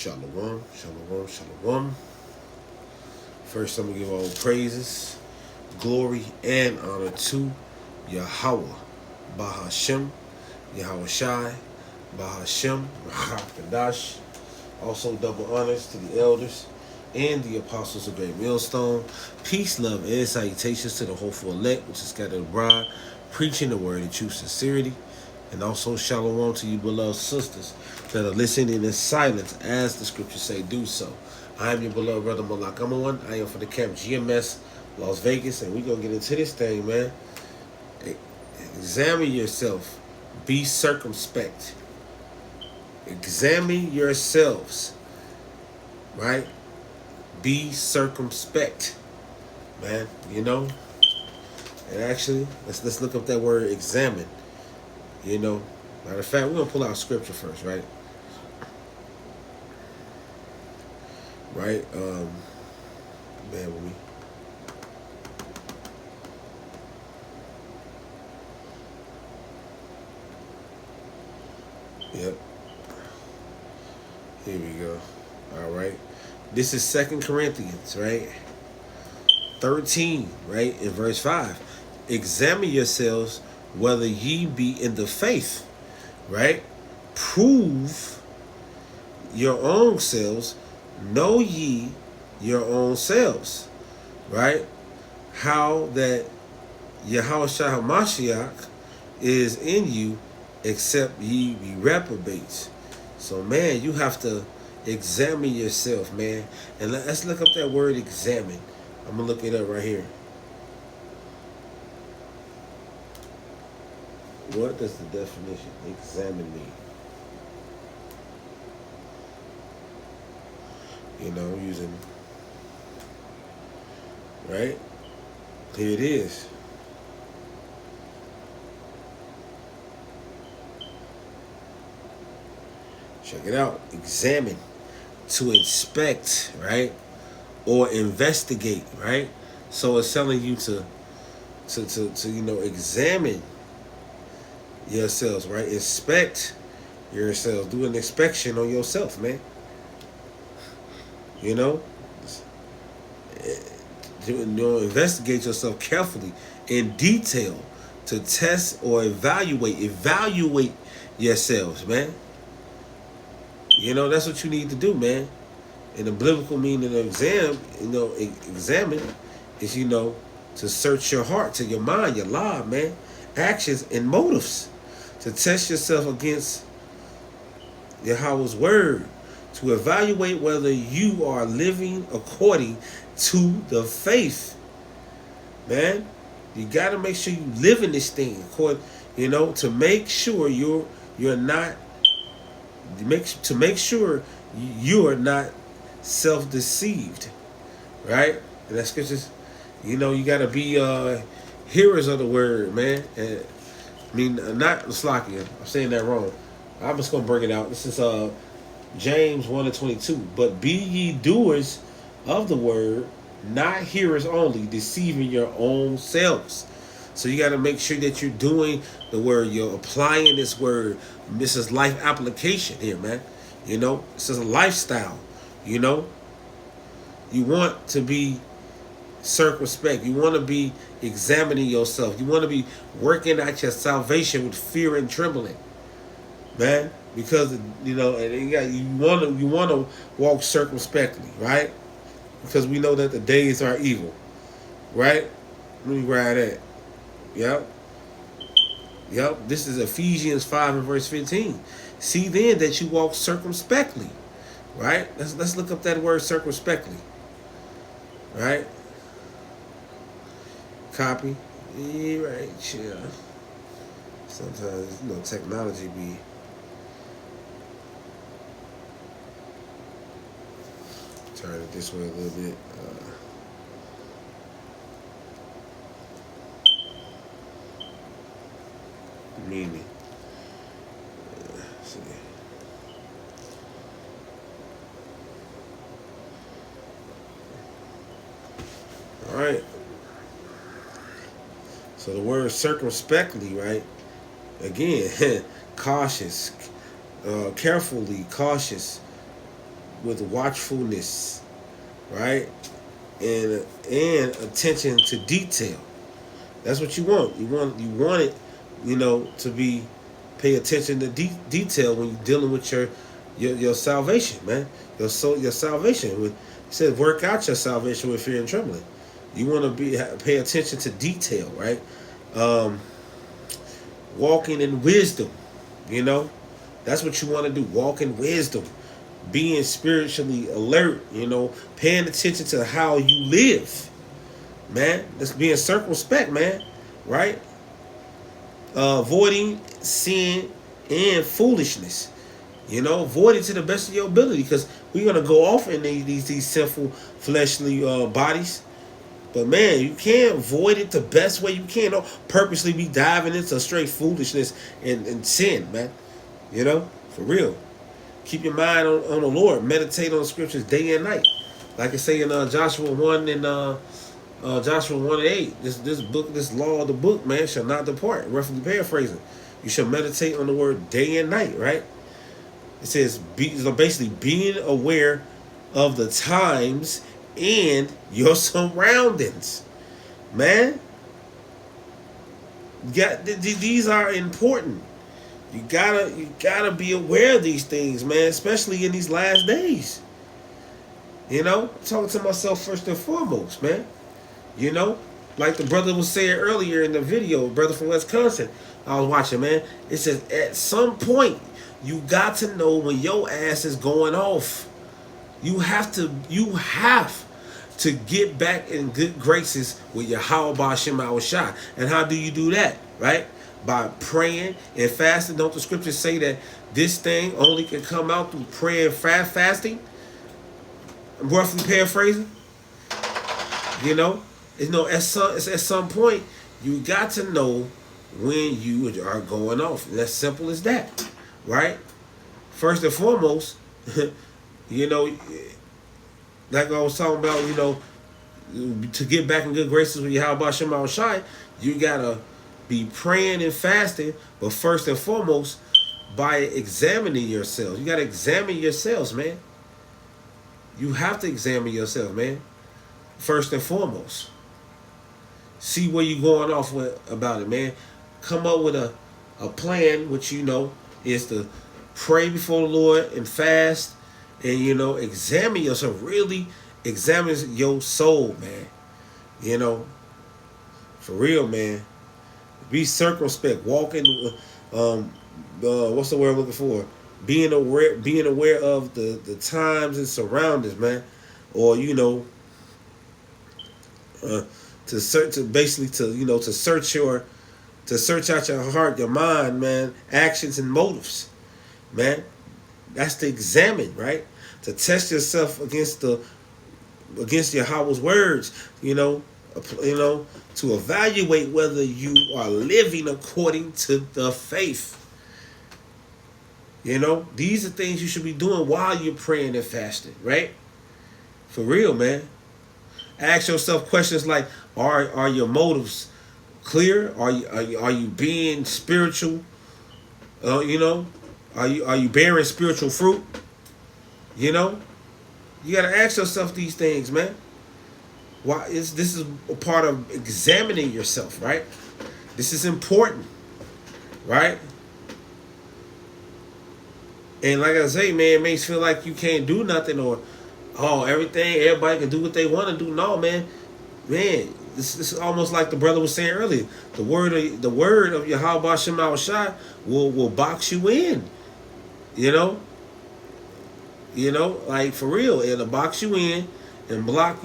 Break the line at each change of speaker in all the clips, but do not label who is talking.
Shalom, shalom, shalom. First, I'm going to give all praises, glory, and honor to Yahweh, Bahashem, Yahweh Shai, Bahashem, Kadash. Also, double honors to the elders and the apostles of Great Millstone. Peace, love, and salutations to the hopeful elect, which is scattered abroad, preaching the word in true sincerity. And also shalom to you beloved sisters that are listening in silence as the scriptures say do so. I am your beloved brother Malak Amawan. I am for the camp GMS Las Vegas, and we're going to get into this thing, man. Examine yourself. Be circumspect. Examine yourselves. Right? Be circumspect. Man, you know? And actually, let's look up that word examine. You know, matter of fact, we're going to pull out scripture first, right? Right? Bear with me. Yep. Here we go. All right. This is 2 Corinthians, right? 13, right? In verse 5. Examine yourselves whether ye be in the faith, right? Prove your own selves. Know ye your own selves, right? How that Yahushua HaMashiach is in you, except ye be reprobates. So, man, you have to examine yourself, man. And let's look up that word examine. I'm going to look it up right here. What does the definition examine mean? You know, using, right? Here it is. Check it out. Examine. To inspect, right? Or investigate, right? So it's telling you to you know, examine yourselves, right? Inspect yourselves. Do an inspection on yourself, man. You know, investigate yourself carefully in detail to test or evaluate yourselves, man. You know, that's what you need to do, man. And the biblical meaning of examine is, you know, to search your heart, to your mind, your life, man, actions and motives, to test yourself against Yahweh's word, to evaluate whether you are living according to the faith. Man, you got to make sure you live in this thing, according, you know, to make sure you're not, to make sure you are not self-deceived, right? And that's because, you know, you got to be hearers of the word, man. And, I mean, not Slakia. I'm saying that wrong. I'm just going to bring it out. This is James 1:22. But be ye doers of the word, not hearers only, deceiving your own selves. So you got to make sure that you're doing the word. You're applying this word. This is life application here, man. You know, this is a lifestyle. You know, you want to be circumspect. You want to be examining yourself. You want to be working out your salvation with fear and trembling, man. Because, you know, and you want to walk circumspectly, right? Because we know that the days are evil, right? Let me grab that. Yep. This is Ephesians 5 and verse 15. See then that you walk circumspectly, right? Let's look up that word circumspectly, right? Copy. Yeah, right. Yeah. Sometimes, you know, technology be. Turn it this way a little bit. Meaning. See. All right. So the word circumspectly, right? Again, cautious, carefully, cautious, with watchfulness, right? And attention to detail. That's what you want. You want it, to be pay attention to detail when you're dealing with your salvation, man. Your salvation. It says work out your salvation with fear and trembling. You want to pay attention to detail, right? Um, Walking in wisdom, you know. That's what you want to do. Walk in wisdom, being spiritually alert, paying attention to how you live, man. That's being circumspect, man, right? Avoiding sin and foolishness, avoid it to the best of your ability, because we're gonna go off in these sinful fleshly bodies. But man, you can't avoid it the best way you can. Don't purposely be diving into straight foolishness and sin, man. For real. Keep your mind on the Lord. Meditate on the scriptures day and night. Like I say in Joshua 1 and Joshua 1 and 8. This book, this law of the book, man, shall not depart. Roughly paraphrasing. You shall meditate on the word day and night, right? It says, basically being aware of the times and your surroundings, man. These are important. You gotta be aware of these things, man, especially in these last days. Talking to myself first and foremost, man. Like the brother was saying earlier in the video, brother from Wisconsin, I was watching, man. It says at some point you got to know when your ass is going off. You have to get back in good graces with your Yahweh Shema Shah. And how do you do that? Right? By praying and fasting. Don't the scriptures say that this thing only can come out through prayer and fasting? I'm roughly paraphrasing. At some point you got to know when you are going off. And that's simple as that. Right? First and foremost, like I was talking about, to get back in good graces with Yahweh Shema Shai, you gotta be praying and fasting, but first and foremost, by examining yourselves. You gotta examine yourselves, man. You have to examine yourself, man. First and foremost. See where you're going off with about it, man. Come up with a plan, which is to pray before the Lord and fast, and examine yourself. Really examine your soul, man. For real, man. Be circumspect. Walking. What's the word I'm looking for? Being aware of the times and surroundings, man. Or to search out your heart, your mind, man, actions and motives, man. That's to examine, right? To test yourself against Yahweh's words, to evaluate whether you are living according to the faith. These are things you should be doing while you're praying and fasting, right? For real, man. Ask yourself questions like, are your motives clear? Are you being spiritual? Are you bearing spiritual fruit? You gotta ask yourself these things, man. This is a part of examining yourself, right? This is important, right? And like I say, man, it makes you feel like you can't do nothing, or everybody can do what they want to do. No, man, this is almost like the brother was saying earlier. The word of Yahweh Shema Shai will box you in. Like for real, it'll box you in and block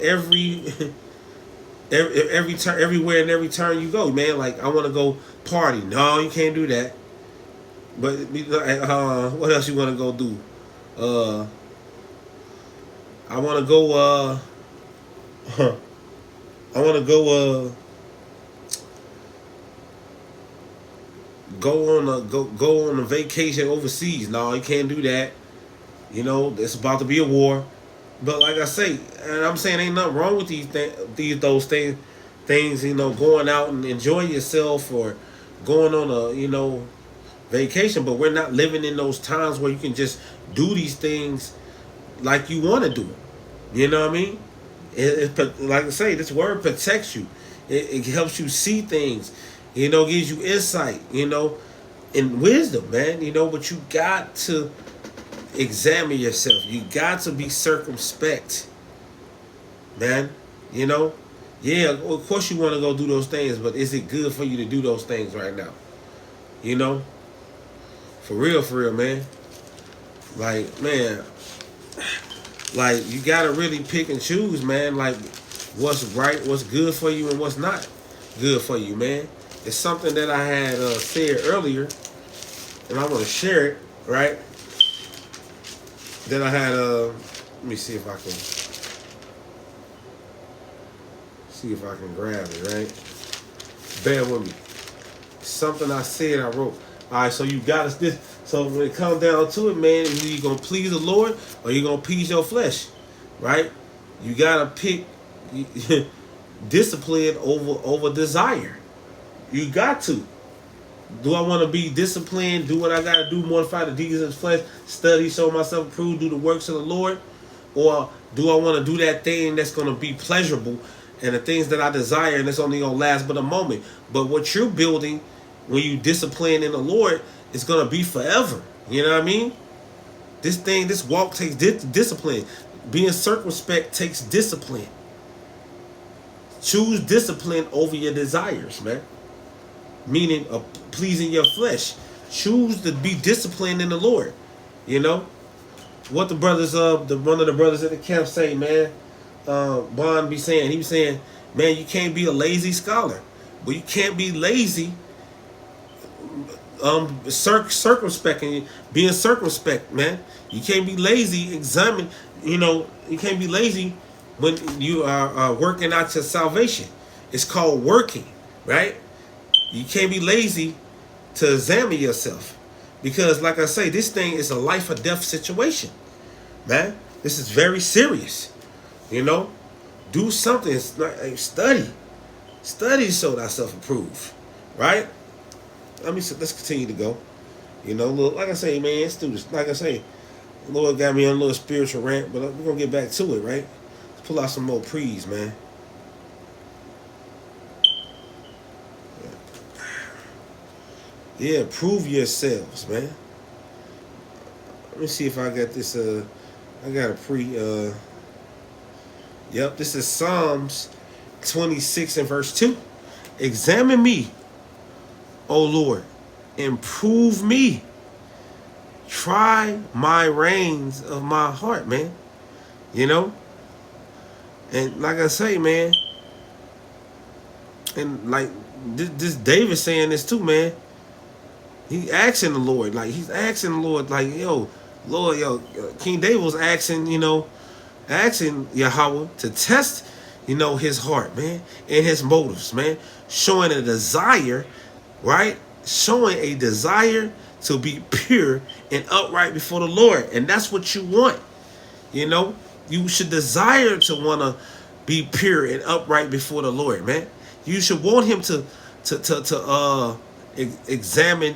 every everywhere and every turn you go, man. Like, I want to go party. No, you can't do that. But what else you want to go do? I want to go. I want to go. Go on a vacation overseas. No, you can't do that. It's about to be a war. But like I say, and I'm saying ain't nothing wrong with those things. Going out and enjoying yourself, or going on a vacation. But we're not living in those times where you can just do these things like you want to do it. You know what I mean? Like I say, this word protects you. It helps you see things. You know, gives you insight. You know, and wisdom, man. You know, but you got to examine yourself. You got to be circumspect, man. You know, yeah, of course you want to go do those things, but is it good for you to do those things right now? You know, for real, man. Like, man, like you gotta really pick and choose, man. Like, what's right, what's good for you, and what's not good for you, man. It's something that I had said earlier, and I want to share it, right? Then I had let me see if I can grab it, right? Bear with me. Something I said, I wrote. All right, so you got us this. So when it comes down to it, man, either you gonna please the Lord or you gonna please your flesh, right? You gotta pick discipline over desire. You got to. Do I want to be disciplined? Do what I gotta do, mortify the deeds of the flesh, study, show myself approved, do the works of the Lord, or do I want to do that thing that's gonna be pleasurable and the things that I desire and it's only gonna last but a moment? But what you're building when you discipline in the Lord, it's going to be forever. You know what I mean? This walk takes discipline. Being circumspect takes discipline. Choose discipline over your desires, man. Meaning pleasing your flesh. Choose to be disciplined in the Lord. You know? What the brothers one of the brothers at the camp say, man, Bond be saying, he was saying, man, you can't be a lazy scholar. But you can't be lazy circumspect and being circumspect, man. You can't be lazy. Examine, you can't be lazy when you are working out your salvation. It's called working, right? You can't be lazy to examine yourself, because, like I say, this thing is a life or death situation, man. This is very serious. You know, do something. It's not, study to show thyself approved, right? Let's continue to go. You know, look, like I say, man, students, like I say, the Lord got me on a little spiritual rant, but we're gonna get back to it, right? Let's pull out some more pre's, man. Yeah, prove yourselves, man. Let me see if I got this. I got a Yep, this is Psalms 26 and verse 2. Examine me, O Lord, and prove me. Try my reins of my heart, man. You know? And like I say, man, and like this David saying this too, man. He asking the Lord, like he's asking the Lord, like, yo, Lord, King David was asking, asking Yahweh to test, his heart, man, and his motives, man, showing a desire, right? Showing a desire to be pure and upright before the Lord. And that's what you want. You should desire to want to be pure and upright before the Lord, man. You should want him to examine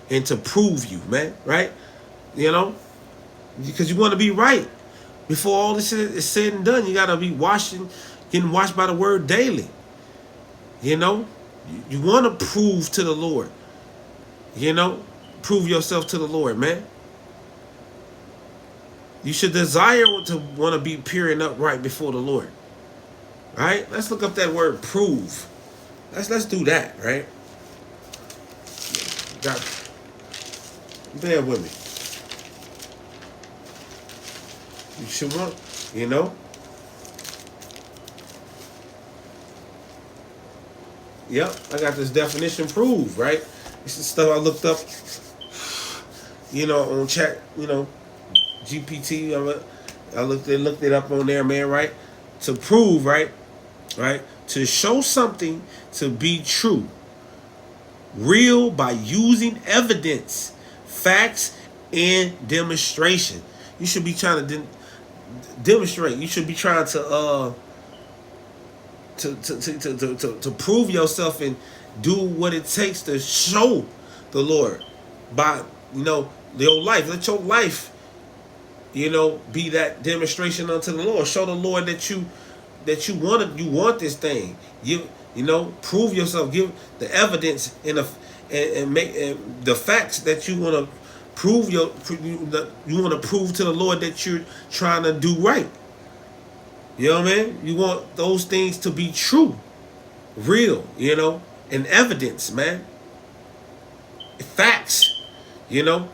and to prove you, man, right? Because you want to be right. Before all this is said and done, you got to be getting washed by the word daily. You want to prove to the Lord. Prove yourself to the Lord, man. You should desire to want to be pure and upright before the Lord. Right? Let's look up that word prove. Let's do that, right? Bear with me. You should want, Yep, I got this definition prove, right? This is stuff I looked up, on chat, GPT. I looked it up on there, man, right? To prove, right? To show something to be true. Real by using evidence, facts, and demonstration. You should be trying to demonstrate. You should be trying to prove yourself and do what it takes to show the Lord by your life. Let your life be that demonstration unto the Lord. Show the Lord that you want this thing. Prove yourself. Give the evidence and make the facts that you want to you want to prove to the Lord that you're trying to do right. You know what I mean? You want those things to be true, real, and evidence, man. Facts, you know.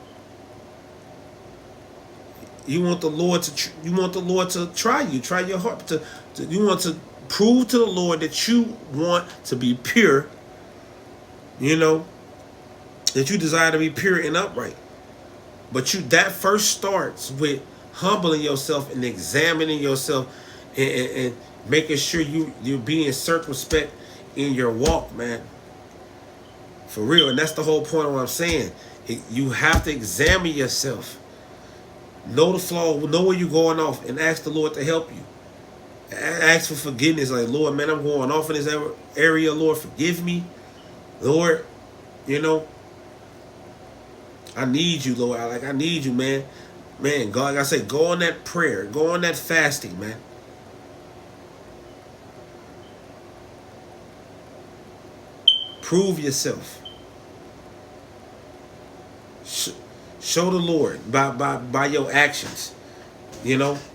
You want the Lord to try you, try your heart. You want to prove to the Lord that you want to be pure, that you desire to be pure and upright. But that first starts with humbling yourself and examining yourself and making sure you're being circumspect in your walk, man. For real. And that's the whole point of what I'm saying. You have to examine yourself. Know the flaw, know where you're going off, and ask the Lord to help you. Ask for forgiveness. Like, Lord, man, I'm going off in this area. Lord, forgive me. Lord, I need you, Lord. I need you, man. Man, God, like I say, go on that prayer. Go on that fasting, man. Prove yourself. Show the Lord by your actions.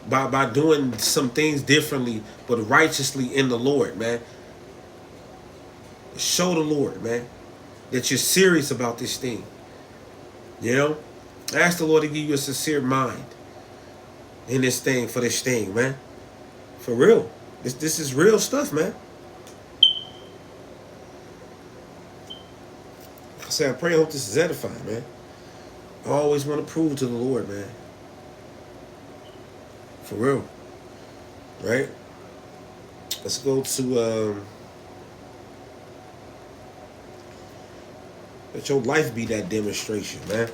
By doing some things differently, but righteously in the Lord, man. Show the Lord, man, that you're serious about this thing. Ask the Lord to give you a sincere mind in this thing, for this thing, man. For real. This is real stuff, man. I pray, I hope this is edifying, man. I always want to prove to the Lord, man. For real. Right? Let's go to let your life be that demonstration, man.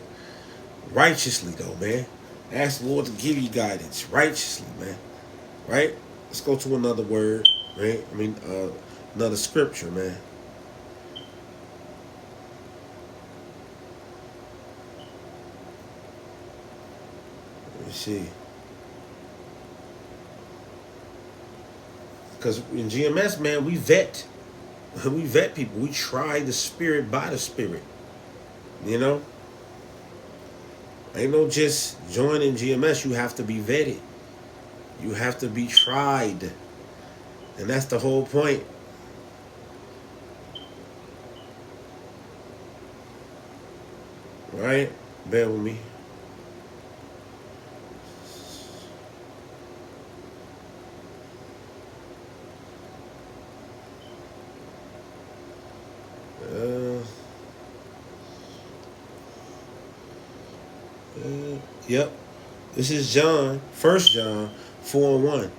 Righteously, though, man. Ask the Lord to give you guidance. Righteously, man. Right? Let's go to another word, right? Another scripture, man. Let me see. Because in GMS, man, we vet. We vet people. We try the spirit by the spirit. Ain't no just joining GMS. You have to be vetted. You have to be tried. And that's the whole point. Right? Bear with me. Yep. This is John, 1 John 4:1.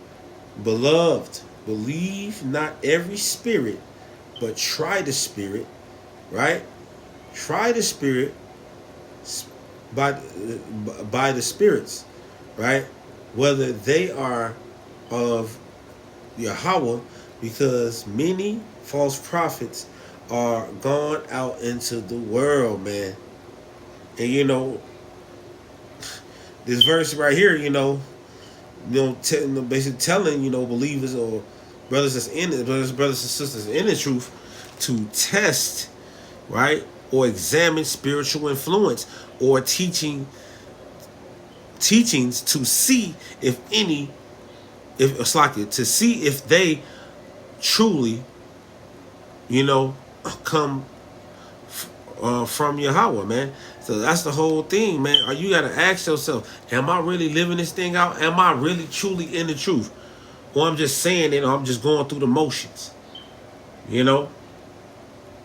Beloved, believe not every spirit, but try the spirit, right? Try the spirit by the spirits, right? Whether they are of Yahweh, because many false prophets are gone out into the world, man. And this verse right here, basically telling, believers or brothers and sisters in the truth to test, right, or examine spiritual influence or teachings to see to see if they truly, come from Yahweh, man. So that's the whole thing, man. You got to ask yourself, am I really living this thing out? Am I really truly in the truth? Or I'm just saying it, or I'm just going through the motions? You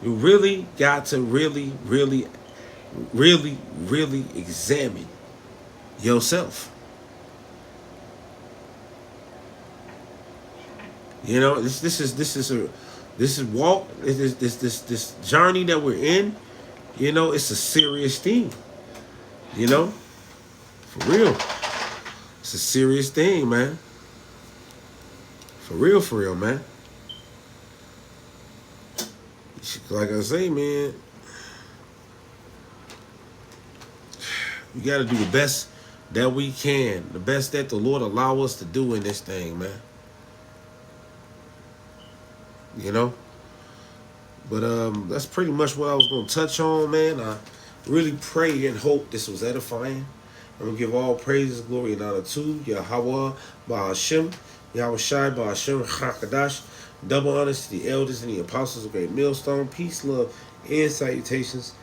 really got to really, really, really, really examine yourself. This journey that we're in. It's a serious thing. For real. It's a serious thing, man. For real, man. Like I say, man, you got to do the that we can. The best that the Lord allow us to do in this thing, man. You know? But that's pretty much what I was gonna touch on, man. I really pray and hope this was edifying. I'm gonna give all praises, glory, and honor to Yahweh Ba'ashem, Yahweh Shai Ba'ashem Hakadash. Double honors to the elders and the apostles of Great Millstone. Peace, love, and salutations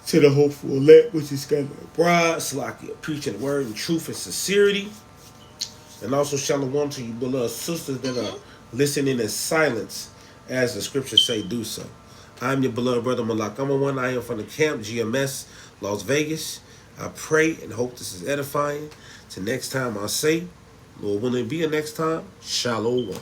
to the hopeful elect, which is God's bride, Salakia, preaching the word in truth and sincerity. And also shalom to you beloved sisters that are listening in silence, as the scriptures say, do so. I'm your beloved brother Malak. I'm one. I am from the camp GMS, Las Vegas. I pray and hope this is edifying. Till next time I say, Lord willing, be a next time. Shalom.